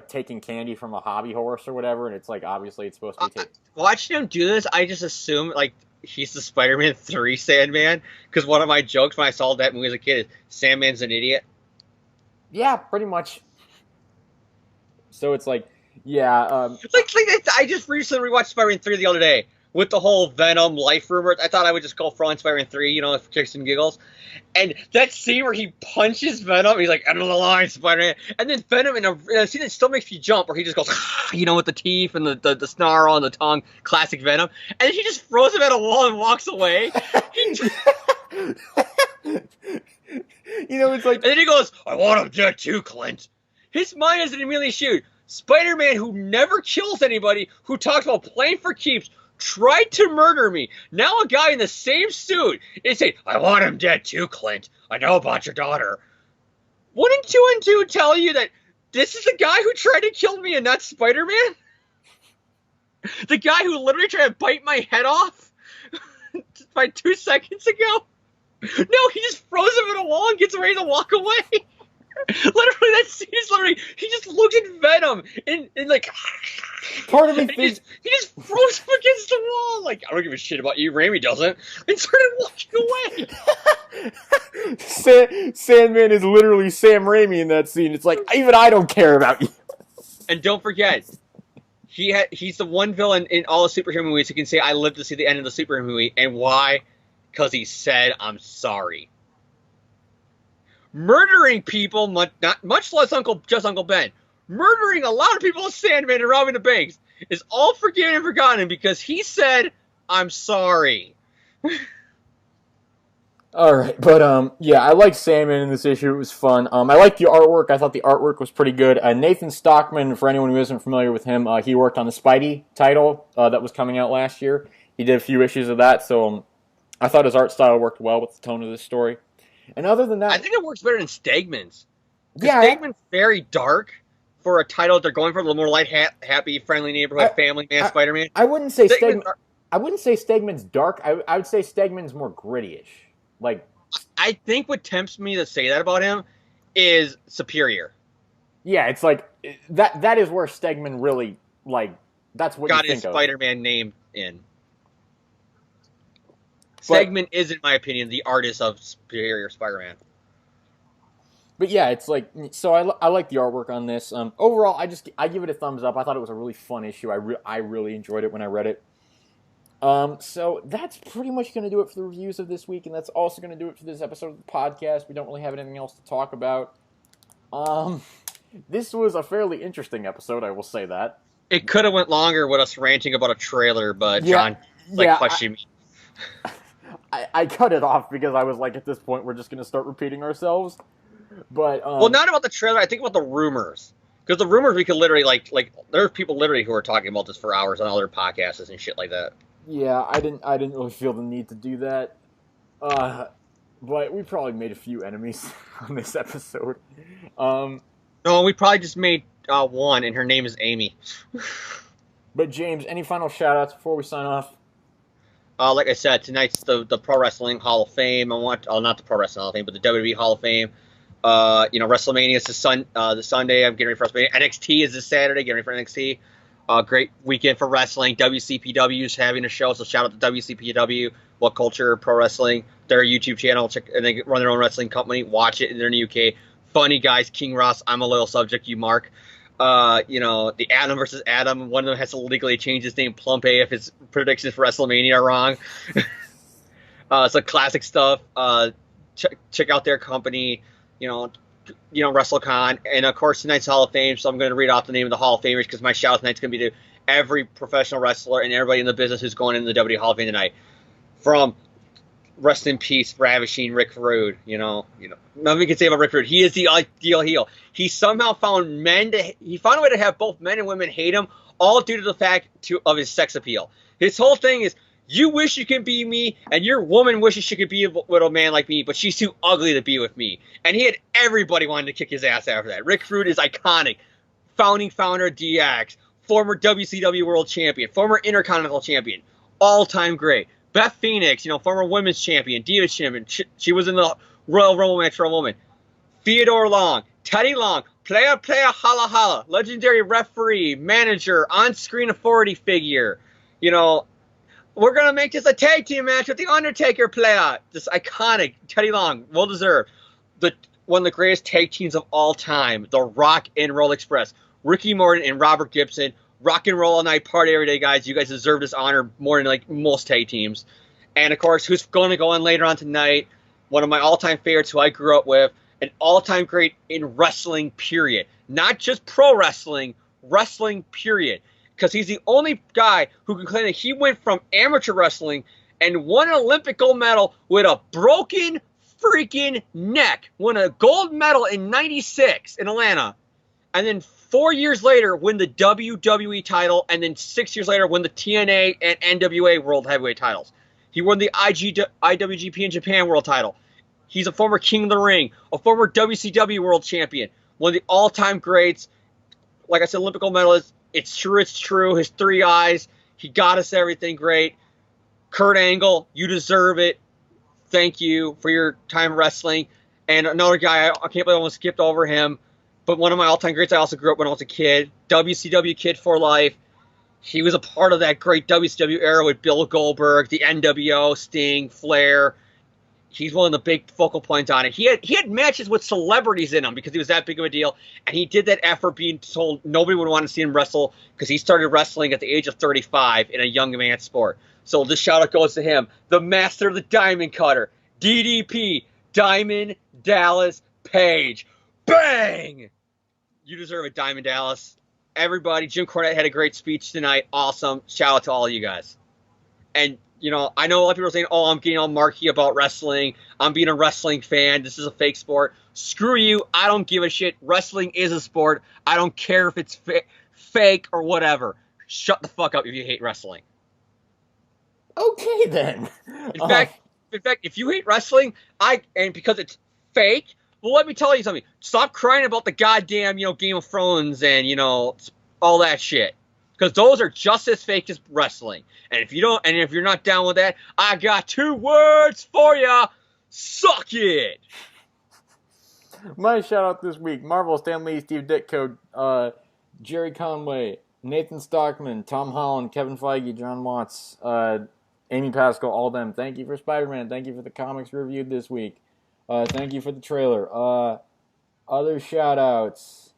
taking candy from a hobby horse or whatever, and it's like obviously it's supposed to be. Watching him do this, I just assume like he's the Spider-Man 3 Sandman, because one of my jokes when I saw that movie as a kid is Sandman's an idiot. Yeah, pretty much. So it's like, yeah. I just recently rewatched Spider-Man 3 the other day. with the whole Venom life rumor. I thought I would just go for Spider-Man 3, for kicks and giggles. And that scene where he punches Venom, he's like, end of the line, Spider-Man. And then Venom in a scene that still makes you jump, where he just goes, with the teeth and the snarl and the tongue, classic Venom. And then he just throws him at a wall and walks away. It's like... And then he goes, I want him dead too, Clint. His mind doesn't immediately shoot. Spider-Man, who never kills anybody, who talks about playing for keeps, tried to murder me. Now a guy in the same suit is saying, I want him dead too, Clint. I know about your daughter. Wouldn't 2 and 2 tell you that this is the guy who tried to kill me and not Spider-Man? The guy who literally tried to bite my head off by 2 seconds ago? No, he just throws him in a wall and gets ready to walk away. Literally, that scene is literally, he just looked at Venom and like, part of me thinks he just froze him against the wall. Like, I don't give a shit about you, Raimi doesn't, and started walking away. Sandman is literally Sam Raimi in that scene. It's like, even I don't care about you. And don't forget, he's the one villain in all the superhero movies who can say, I lived to see the end of the superhero movie. And why? Because he said, I'm sorry. Murdering people, much less Uncle Ben, murdering a lot of people with Sandman and robbing the banks is all forgiven and forgotten because he said, I'm sorry. All right, but yeah, I like Sandman in this issue. It was fun. I like the artwork. I thought the artwork was pretty good. Nathan Stockman, for anyone who isn't familiar with him, he worked on the Spidey title that was coming out last year. He did a few issues of that, so I thought his art style worked well with the tone of this story. And other than that, I think it works better than Stegman's. Yeah, Stegman's very dark for a title they're going for, a little more light, happy, friendly neighborhood, family man, Spider-Man. I wouldn't say Stegman's dark. I would say Stegman's more gritty-ish. Like, I think what tempts me to say that about him is Superior. Yeah, it's like that is where Stegman really, like, that's what got you think his Spider-Man name in. Stegman is, in my opinion, the artist of Superior Spider-Man. But yeah, it's like, so I like the artwork on this. Overall, I give it a thumbs up. I thought it was a really fun issue. I really enjoyed it when I read it. So that's pretty much going to do it for the reviews of this week, and that's also going to do it for this episode of the podcast. We don't really have anything else to talk about. This was a fairly interesting episode, I will say that. It could have went longer with us ranting about a trailer, but John questioned me. I cut it off because I was like, at this point, we're just going to start repeating ourselves. But well, not about the trailer. I think about the rumors, because the rumors we could literally like there are people literally who are talking about this for hours on other podcasts and shit like that. Yeah, I didn't really feel the need to do that. But we probably made a few enemies on this episode. No, we probably just made one, and her name is Amy. But James, any final shout-outs before we sign off? Like I said, tonight's the Pro Wrestling Hall of Fame. Not the Pro Wrestling Hall of Fame, but the WWE Hall of Fame. WrestleMania is the Sunday. I'm getting ready for WrestleMania. NXT is this Saturday. Getting ready for NXT. Great weekend for wrestling. WCPW is having a show, so shout out to WCPW, What Culture Pro Wrestling. Their YouTube channel, and they run their own wrestling company. Watch it. They're in the UK. Funny guys. King Ross. I'm a loyal subject. You Mark. The Adam versus Adam. One of them has to legally change his name Plumpe if his predictions for WrestleMania are wrong. So classic stuff. Check out their company. WrestleCon, and of course tonight's Hall of Fame. So I'm going to read off the name of the Hall of Famers because my shout out tonight's going to be to every professional wrestler and everybody in the business who's going into the WWE Hall of Fame tonight. From rest in peace, ravishing Rick Rude. Nothing we can say about Rick Rude. He is the ideal heel. He somehow found he found a way to have both men and women hate him, all due to the fact of his sex appeal. His whole thing is, you wish you could be me, and your woman wishes she could be with a man like me, but she's too ugly to be with me. And he had everybody wanting to kick his ass after that. Rick Rude is iconic. Founding founder of DX, former WCW World Champion, former Intercontinental Champion, all-time great. Beth Phoenix, former Women's Champion, Diva Champion. She was in the Royal Rumble match for a woman. Theodore Long, Teddy Long, player, holla holla, legendary referee, manager, on-screen authority figure. We're going to make this a tag team match with The Undertaker player. This iconic Teddy Long, well deserved. One of the greatest tag teams of all time, The Rock and Roll Express. Ricky Morton and Robert Gibson, rock and roll all night, party every day, guys. You guys deserve this honor more than like most tag teams. And of course, who's going to go on later on tonight? One of my all-time favorites, who I grew up with, an all-time great in wrestling. Period. Not just pro wrestling, wrestling. Period. Because he's the only guy who can claim that he went from amateur wrestling and won an Olympic gold medal with a broken freaking neck. Won a gold medal in '96 in Atlanta. And then 4 years later, win the WWE title. And then 6 years later, win the TNA and NWA World Heavyweight titles. He won the IWGP in Japan World title. He's a former King of the Ring. A former WCW World Champion. One of the all-time greats. Like I said, Olympic gold medalist. It's true, it's true. His 3 eyes. He got us everything great. Kurt Angle, you deserve it. Thank you for your time wrestling. And another guy, I can't believe I almost skipped over him, but one of my all-time greats I also grew up when I was a kid. WCW Kid for life. He was a part of that great WCW era with Bill Goldberg, the NWO, Sting, Flair. He's one of the big focal points on it. He had matches with celebrities in them because he was that big of a deal, and he did that after being told nobody would want to see him wrestle because he started wrestling at the age of 35 in a young man's sport. So this shout-out goes to him, the master of the diamond cutter, DDP, Diamond Dallas Page. Bang! You deserve it, Diamond Dallas. Everybody, Jim Cornette had a great speech tonight. Awesome. Shout out to all of you guys. And, you know, I know a lot of people are saying, oh, I'm getting all marky about wrestling. I'm being a wrestling fan. This is a fake sport. Screw you. I don't give a shit. Wrestling is a sport. I don't care if it's fake or whatever. Shut the fuck up if you hate wrestling. Okay, then. In fact, if you hate wrestling, and because it's fake, well, let me tell you something. Stop crying about the goddamn, Game of Thrones and, all that shit. Because those are just as fake as wrestling. And if you're not down with that, I got 2 words for ya. Suck it. My shout out this week: Marvel, Stan Lee, Steve Ditko, Jerry Conway, Nathan Stockman, Tom Holland, Kevin Feige, John Watts, Amy Pascal, all them. Thank you for Spider-Man. Thank you for the comics reviewed this week. Thank you for the trailer. Other shout-outs.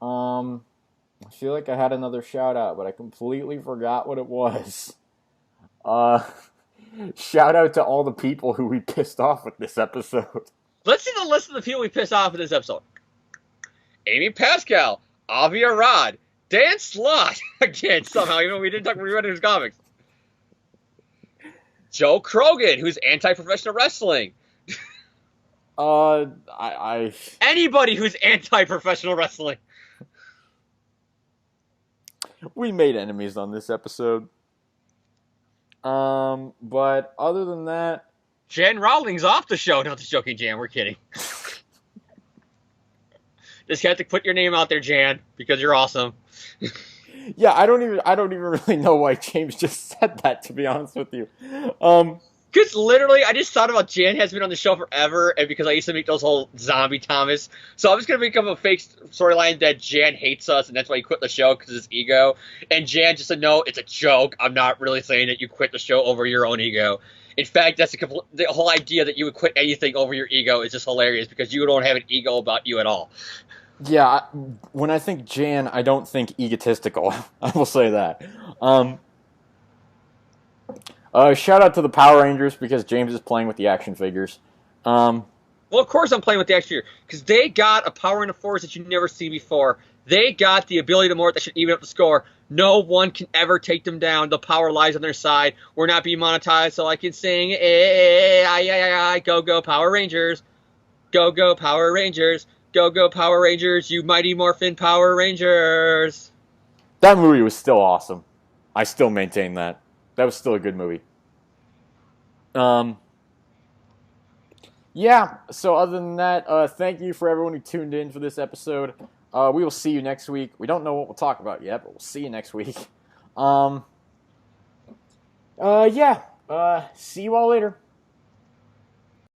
I feel like I had another shout-out, but I completely forgot what it was. Shout-out to all the people who we pissed off with this episode. Let's see the list of the people we pissed off in this episode. Amy Pascal, Avi Arad, Dan Slott, again, somehow, even though we didn't talk about reading his comics. Joe Krogan, who's anti-professional wrestling. Anybody who's anti-professional wrestling. We made enemies on this episode. But other than that, Jan Rowling's off the show. No, just joking, Jan. We're kidding. Just have to put your name out there, Jan, because you're awesome. Yeah, I don't even really know why James just said that, to be honest with you. Because literally, I just thought about Jan has been on the show forever, and because I used to make those whole zombie Thomas, so I'm just going to make up a fake storyline that Jan hates us, and that's why he quit the show, because of his ego. And Jan just said, no, it's a joke. I'm not really saying that you quit the show over your own ego. In fact, that's the whole idea that you would quit anything over your ego is just hilarious, because you don't have an ego about you at all. Yeah, when I think Jan, I don't think egotistical. I will say that. Shout out to the Power Rangers, because James is playing with the action figures. Well, of course I'm playing with the action figure, because they got a power in the force that you never see before. They got the ability to morph that should even up the score. No one can ever take them down. The power lies on their side. We're not being monetized, so I can sing, go, go, Power Rangers. Go, go, Power Rangers. Go, go, Power Rangers, you Mighty Morphin Power Rangers. That movie was still awesome. I still maintain that. That was still a good movie. Yeah, so other than that, thank you for everyone who tuned in for this episode. We will see you next week. We don't know what we'll talk about yet, but we'll see you next week. See you all later.